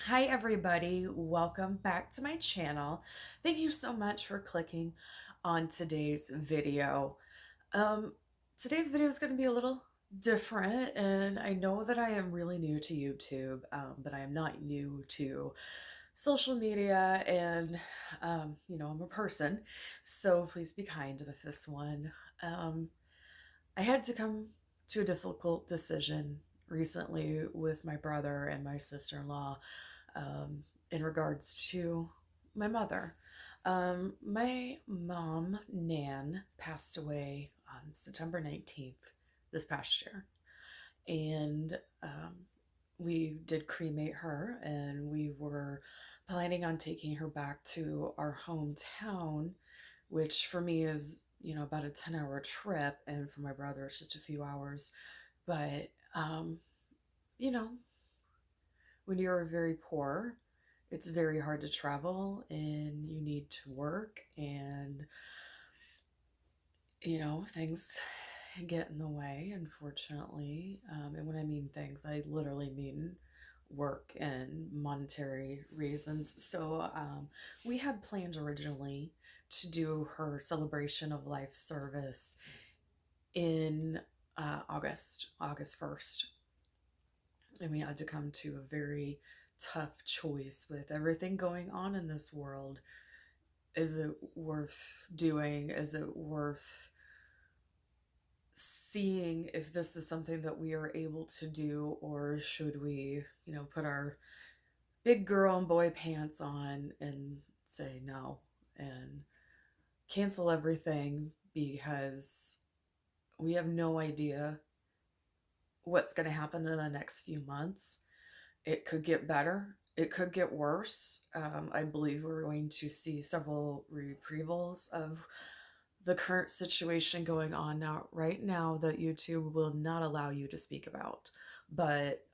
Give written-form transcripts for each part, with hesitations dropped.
Hi everybody, welcome back to my channel. Thank you so much for clicking on today's video. Um, Today's video is going to be a little different, and I know that I am really new to YouTube, but I am not new to social media, and I'm a person, so please be kind with this one. Um, I had to come to a difficult decision recently with my brother and my sister-in-law in regards to my mother. My mom, Nan, passed away on September 19th this past year. And we did cremate her, and we were planning on taking her back to our hometown, which for me is, about a 10-hour trip. And for my brother, it's just a few hours. But, you know, when you're very poor, it's very hard to travel and you need to work, and things get in the way, unfortunately. And when I mean things, I literally mean work and monetary reasons. So we had planned originally to do her celebration of life service in August 1st. And we had to come to a very tough choice with everything going on in this world. Is it worth doing? Is it worth seeing if this is something that we are able to do, or should we, put our big girl and boy pants on and say no and cancel everything, because we have no idea what's going to happen in the next few months. It could get better. It could get worse. I believe we're going to see several reprievals of the current situation going on now, right now, that YouTube will not allow you to speak about. But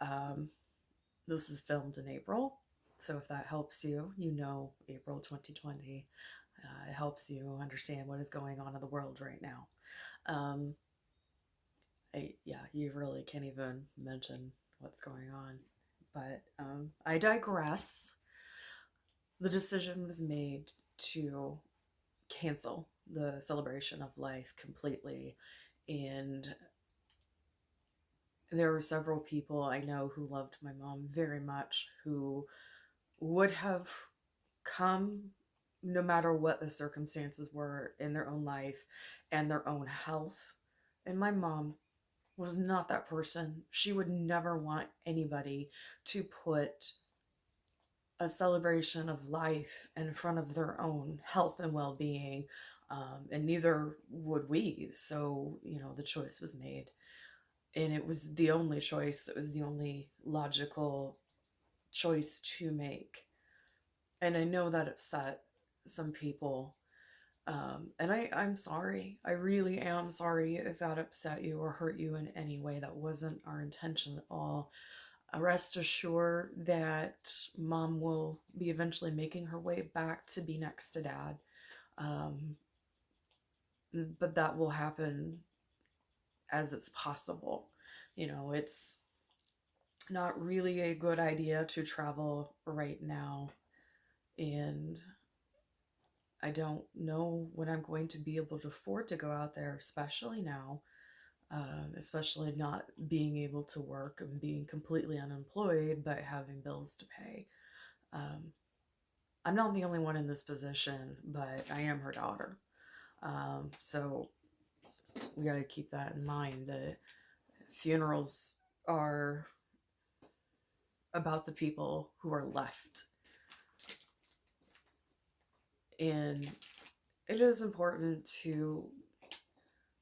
this is filmed in April. So if that helps you, April 2020, it helps you understand what is going on in the world right now. Um, yeah, you really can't even mention what's going on. But I digress. The decision was made to cancel the celebration of life completely. And there were several people I know who loved my mom very much, who would have come no matter what the circumstances were in their own life and their own health. And my mom was not that person. She would never want anybody to put a celebration of life in front of their own health and well-being, and neither would we. So the choice was made, and it was the only choice. It was the only logical choice to make. And I know that upset some people, and I'm sorry. I really am sorry if that upset you or hurt you in any way. That wasn't our intention at all. Rest assured that mom will be eventually making her way back to be next to dad. Um, but that will happen as it's possible. It's not really a good idea to travel right now. And I don't know when I'm going to be able to afford to go out there, especially now, especially not being able to work and being completely unemployed, but having bills to pay. Um, I'm not the only one in this position, but I am her daughter. So we got to keep that in mind, that funerals are about the people who are left. And it is important to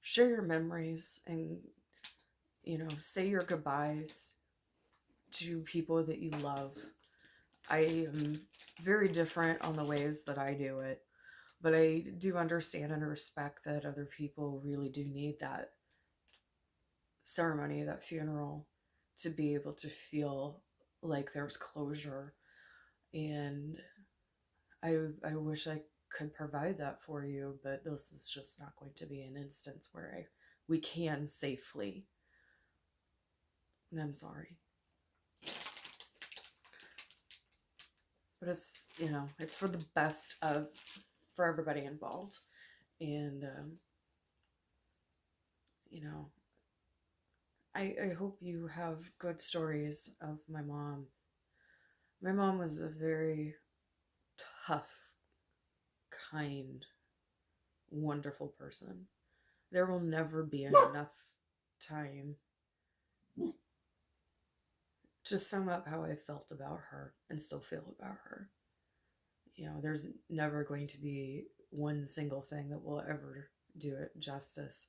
share your memories and, say your goodbyes to people that you love. I am very different on the ways that I do it, but I do understand and respect that other people really do need that ceremony, that funeral, to be able to feel like there's closure. And I wish I could provide that for you, but this is just not going to be an instance where we can safely. And I'm sorry. but it's, it's for the best for everybody involved. And, you know, I hope you have good stories of my mom. My mom was a very tough, kind, wonderful person. There will never be enough time to sum up how I felt about her and still feel about her. There's never going to be one single thing that will ever do it justice.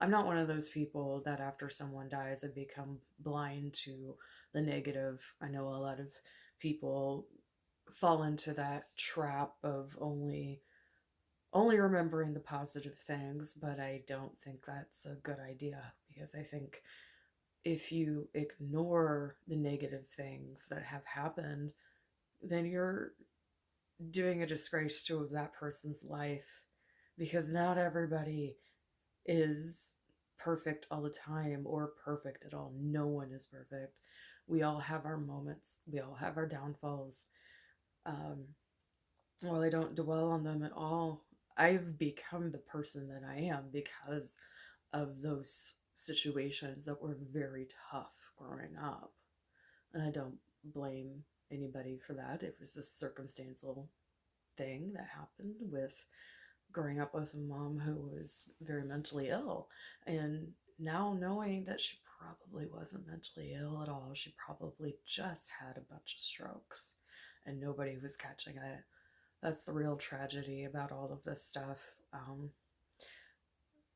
I'm not one of those people that after someone dies, I become blind to the negative. I know a lot of people fall into that trap of only remembering the positive things, but I don't think that's a good idea, because I think if you ignore the negative things that have happened, then you're doing a disgrace to that person's life, because not everybody is perfect all the time or perfect at all. No one is perfect. We all have our moments, we all have our downfalls. While I don't dwell on them at all, I've become the person that I am because of those situations that were very tough growing up. And I don't blame anybody for that. It was a circumstantial thing that happened with growing up with a mom who was very mentally ill. And now knowing that she probably wasn't mentally ill at all, she probably just had a bunch of strokes and nobody was catching it. That's the real tragedy about all of this stuff.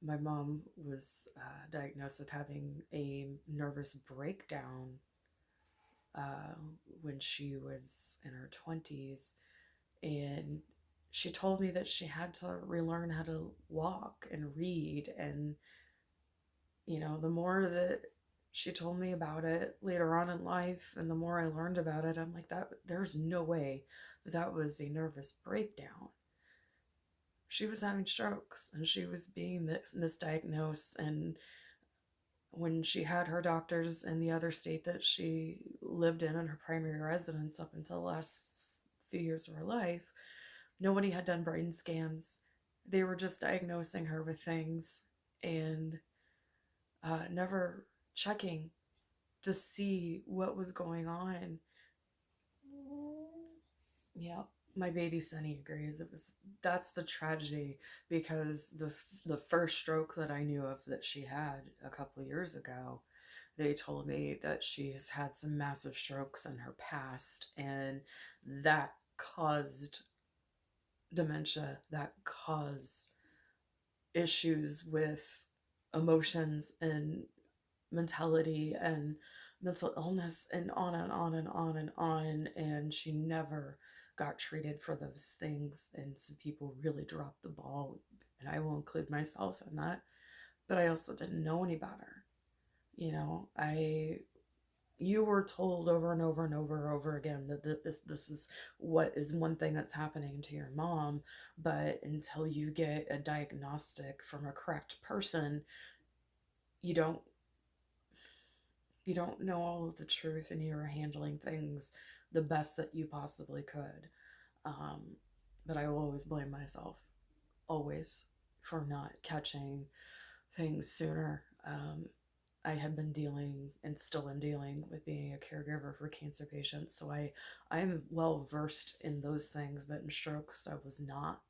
My mom was diagnosed with having a nervous breakdown uh, when she was in her 20s. And she told me that she had to relearn how to walk and read. And, the more that she told me about it later on in life and the more I learned about it, I'm like, there's no way that was a nervous breakdown. She was having strokes and she was being misdiagnosed. And when she had her doctors in the other state that she lived in her primary residence up until the last few years of her life, nobody had done brain scans. They were just diagnosing her with things and never checking to see what was going on. Yeah, my baby Sunny agrees. That's the tragedy, because the first stroke that I knew of that she had a couple years ago, they told me that she's had some massive strokes in her past, and that caused dementia, that caused issues with emotions and mentality and mental illness and on and on and on and on. And she never got treated for those things. And some people really dropped the ball. And I will include myself in that. But I also didn't know any better. You were told over and over and over and over again that this is what is one thing that's happening to your mom, but until you get a diagnostic from a correct person, you don't know all of the truth, and you're handling things the best that you possibly could. But I will always blame myself, always, for not catching things sooner. I had been dealing and still am dealing with being a caregiver for cancer patients, so I'm well versed in those things, but in strokes I was not.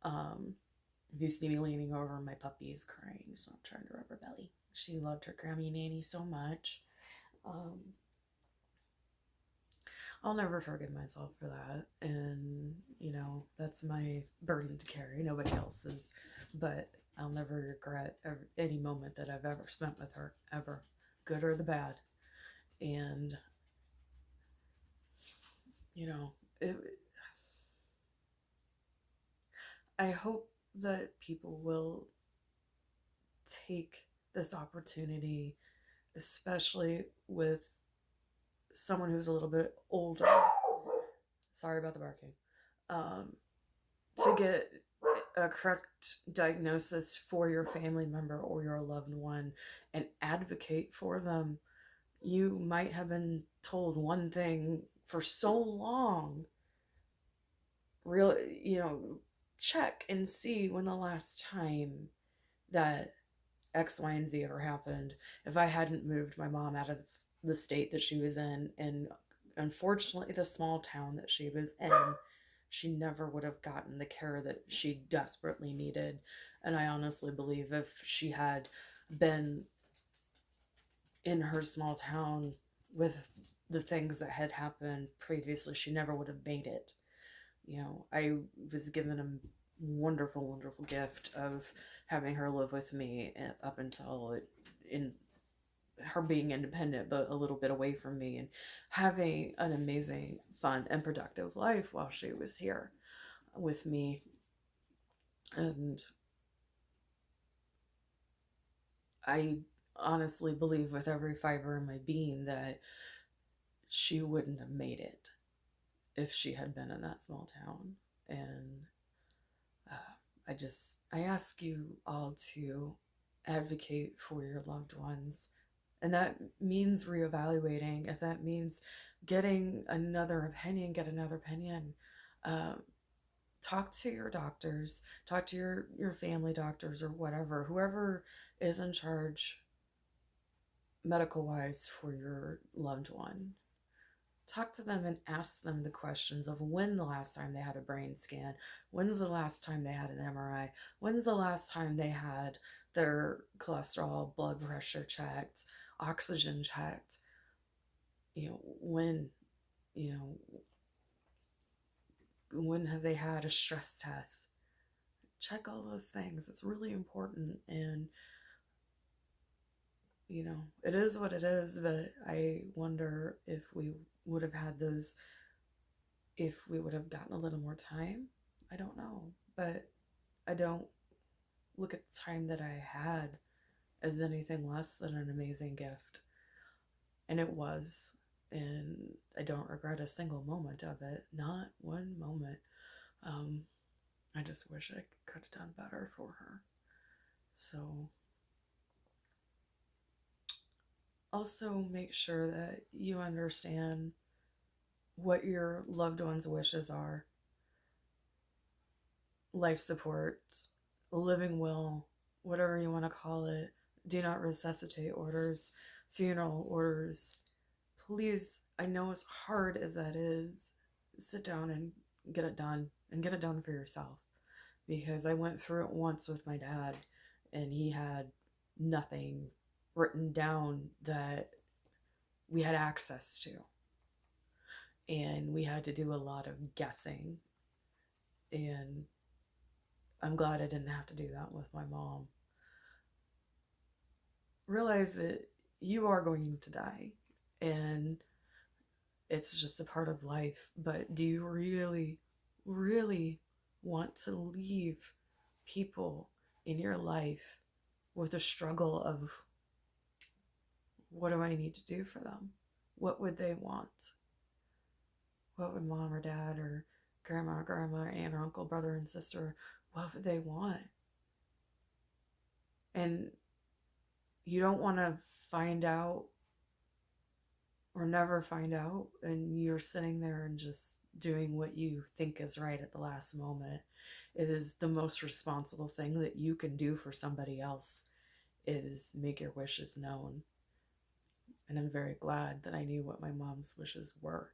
If you see me leaning over, my puppy is crying, so I'm trying to rub her belly. She loved her Grammy nanny so much. I'll never forgive myself for that, and that's my burden to carry, nobody else's. But I'll never regret any moment that I've ever spent with her, ever, good or the bad. And it, I hope that people will take this opportunity, especially with someone who's a little bit older. Sorry about the barking. To get a correct diagnosis for your family member or your loved one and advocate for them. You might have been told one thing for so long, real, check and see when the last time that X, Y, and Z ever happened. If I hadn't moved my mom out of the state that she was in, and unfortunately the small town that she was in, she never would have gotten the care that she desperately needed. And I honestly believe if she had been in her small town with the things that had happened previously, she never would have made it. I was given a wonderful, wonderful gift of having her live with me up until in her being independent, but a little bit away from me, and having an amazing, fun, and productive life while she was here with me. And I honestly believe with every fiber in my being that she wouldn't have made it if she had been in that small town. And I ask you all to advocate for your loved ones. And that means reevaluating. If that means getting another opinion, get another opinion. Um, Talk to your doctors, talk to your family doctors or whatever, whoever is in charge medical wise for your loved one. Talk to them and ask them the questions of when the last time they had a brain scan, when's the last time they had an MRI, when's the last time they had their cholesterol, blood pressure checked, oxygen checked, when, you know, when have they had a stress test? Check all those things. It's really important. And, it is what it is, but I wonder if we would have had those, if we would have gotten a little more time. I don't know. But I don't look at the time that I had as anything less than an amazing gift. And it was. And I don't regret a single moment of it. Not one moment. Um, I just wish I could have done better for her. So, also make sure that you understand what your loved one's wishes are: life support, living will, whatever you want to call it, do not resuscitate orders, funeral orders. Please, I know as hard as that is, sit down and get it done, and get it done for yourself. Because I went through it once with my dad, and he had nothing written down that we had access to. And we had to do a lot of guessing. And I'm glad I didn't have to do that with my mom. Realize that you are going to die, and it's just a part of life. But do you really, really want to leave people in your life with a struggle of, what do I need to do for them? What would they want? What would mom or dad or grandma, aunt or uncle, brother and sister, what would they want? And you don't want to find out or never find out, and you're sitting there and just doing what you think is right at the last moment. It is the most responsible thing that you can do for somebody else, is make your wishes known. And I'm very glad that I knew what my mom's wishes were.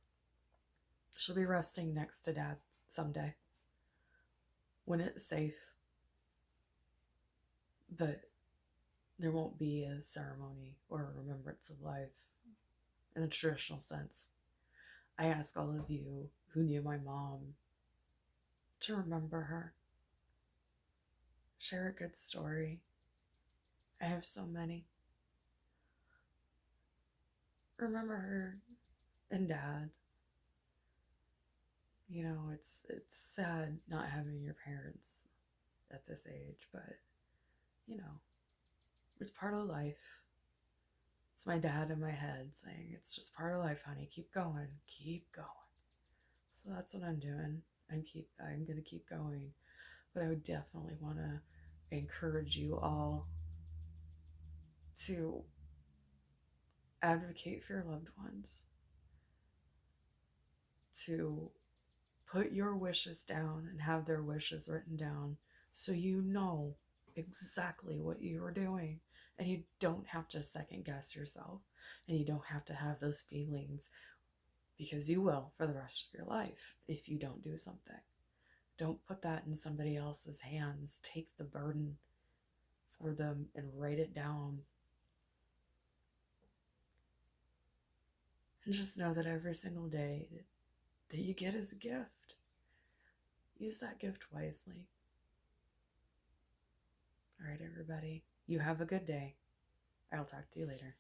She'll be resting next to dad someday when it's safe, but there won't be a ceremony or a remembrance of life in the traditional sense. I ask all of you who knew my mom to remember her. Share a good story. I have so many. Remember her and dad. It's sad not having your parents at this age, but it's part of life. It's my dad in my head saying, it's just part of life, honey. Keep going. Keep going. So that's what I'm doing. I'm going to keep going. But I would definitely want to encourage you all to advocate for your loved ones, to Put your wishes down and have their wishes written down so you know exactly what you are doing. And you don't have to second guess yourself. And you don't have to have those feelings, because you will for the rest of your life if you don't do something. Don't put that in somebody else's hands. Take the burden for them and write it down. And just know that every single day that you get is a gift. Use that gift wisely. All right, everybody. You have a good day. I'll talk to you later.